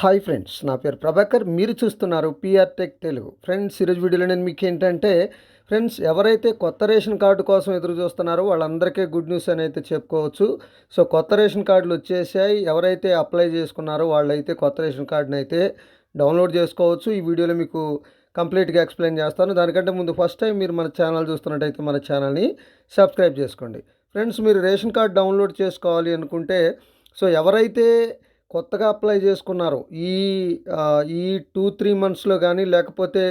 Hi friends, నా పేరు ప్రభాకర్. మీరు చూస్తున్నారు పిఆర్ టెక్ తెలుగు. ఫ్రెండ్స్, ఈరోజు వీడియోలో నేను మీకు ఏంటంటే ఫ్రెండ్స్, ఎవరైతే కొత్త రేషన్ కార్డు కోసం ఎదురు చూస్తున్నారో వాళ్ళందరికీ గుడ్ న్యూస్ అని అయితే చెప్పుకోవచ్చు. సో కొత్త రేషన్ కార్డులు వచ్చేసాయి. ఎవరైతే అప్లై చేసుకున్నారో వాళ్ళైతే కొత్త రేషన్ కార్డుని అయితే డౌన్లోడ్ చేసుకోవచ్చు. ఈ వీడియోలో మీకు కంప్లీట్గా ఎక్స్ప్లెయిన్ చేస్తాను. దానికంటే ముందు ఫస్ట్ టైం మీరు మన ఛానల్ చూస్తున్నట్టయితే మన ఛానల్ని సబ్స్క్రైబ్ చేసుకోండి. ఫ్రెండ్స్, మీరు రేషన్ కార్డు డౌన్లోడ్ చేసుకోవాలి అనుకుంటే సో ఎవరైతే కొత్తగా అప్లై చేసుకున్నారు ఈ ఈ 2-3 మంత్స్లో కానీ లేకపోతే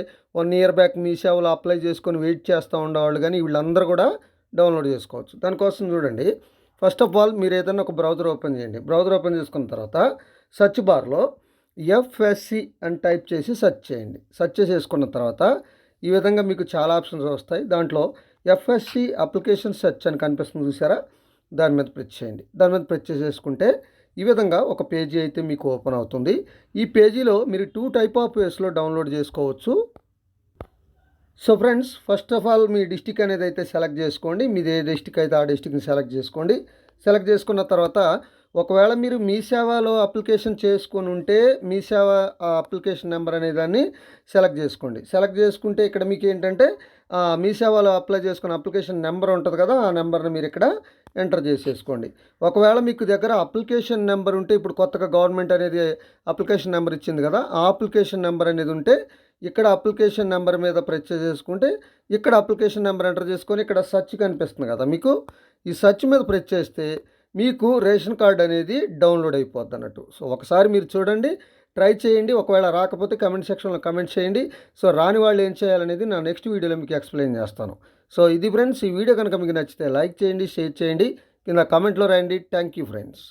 1 ఇయర్ బ్యాక్ మీ సేవలో అప్లై చేసుకొని వెయిట్ చేస్తూ ఉండేవాళ్ళు కానీ వీళ్ళందరూ కూడా డౌన్లోడ్ చేసుకోవచ్చు. దానికోసం చూడండి, ఫస్ట్ ఆఫ్ ఆల్ మీరు ఏదైనా ఒక బ్రౌజర్ ఓపెన్ చేయండి. బ్రౌజర్ ఓపెన్ చేసుకున్న తర్వాత సెర్చ్ బార్లో ఎఫ్ఎస్సి అని టైప్ చేసి సెర్చ్ చేయండి. సెర్చ్ చేసుకున్న తర్వాత ఈ విధంగా మీకు చాలా ఆప్షన్స్ వస్తాయి. దాంట్లో ఎఫ్ఎస్సి అప్లికేషన్ సెర్చ్ అని కనిపిస్తుంది, చూసారా? దాని మీద ప్రెస్ చేయండి. దాని మీద ప్రెస్ చేసేసుకుంటే ఈ విధంగా ఒక పేజీ అయితే మీకు ఓపెన్ అవుతుంది. ఈ పేజీలో మీరు 2 టైప్ ఆఫ్ వేస్లో డౌన్లోడ్ చేసుకోవచ్చు. So friends, first of all me district అనేది అయితే సెలెక్ట్ చేసుకోండి. మీది ఏ డిస్టిక్ అయితే ఆ డిస్టిక్ని సెలెక్ట్ చేసుకోండి. సెలెక్ట్ చేసుకున్న తర్వాత ఒకవేళ మీరు మీ సేవలో అప్లికేషన్ చేసుకొని ఉంటే మీ సేవ అప్లికేషన్ నెంబర్ అనే దాన్ని సెలెక్ట్ చేసుకోండి. సెలెక్ట్ చేసుకుంటే ఇక్కడ మీకు ఏంటంటే మీ సేవలో అప్లై చేసుకున్న అప్లికేషన్ నెంబర్ ఉంటుంది కదా, ఆ నెంబర్ని మీరు ఇక్కడ ఎంటర్ చేసేసుకోండి. ఒకవేళ మీకు దగ్గర అప్లికేషన్ నెంబర్ ఉంటే, ఇప్పుడు కొత్తగా గవర్నమెంట్ అనేది అప్లికేషన్ నెంబర్ ఇచ్చింది కదా, ఆ అప్లికేషన్ నెంబర్ అనేది ఉంటే ఇక్కడ అప్లికేషన్ నెంబర్ మీద ప్రెస్ చేసుకుంటే ఇక్కడ అప్లికేషన్ నెంబర్ ఎంటర్ చేసుకొని ఇక్కడ సెర్చ్ కనిపిస్తుంది కదా మీకు, ఈ సెర్చ్ మీద ప్రెస్ చేస్తే మీకు రేషన్ కార్డ్ అనేది డౌన్లోడ్ అయిపోద్ది అన్నట్టు. సో ఒకసారి మీరు చూడండి, ట్రై చేయండి. ఒకవేళ రాకపోతే కమెంట్ సెక్షన్లో కమెంట్ చేయండి. సో రాని వాళ్ళు ఏం చేయాలనేది నా నెక్స్ట్ వీడియోలో మీకు ఎక్స్ప్లెయిన్ చేస్తాను. సో ఇది ఫ్రెండ్స్, ఈ వీడియో కనుక మీకు నచ్చితే లైక్ చేయండి, షేర్ చేయండి, కింద కామెంట్లో రాయండి. Thank you friends.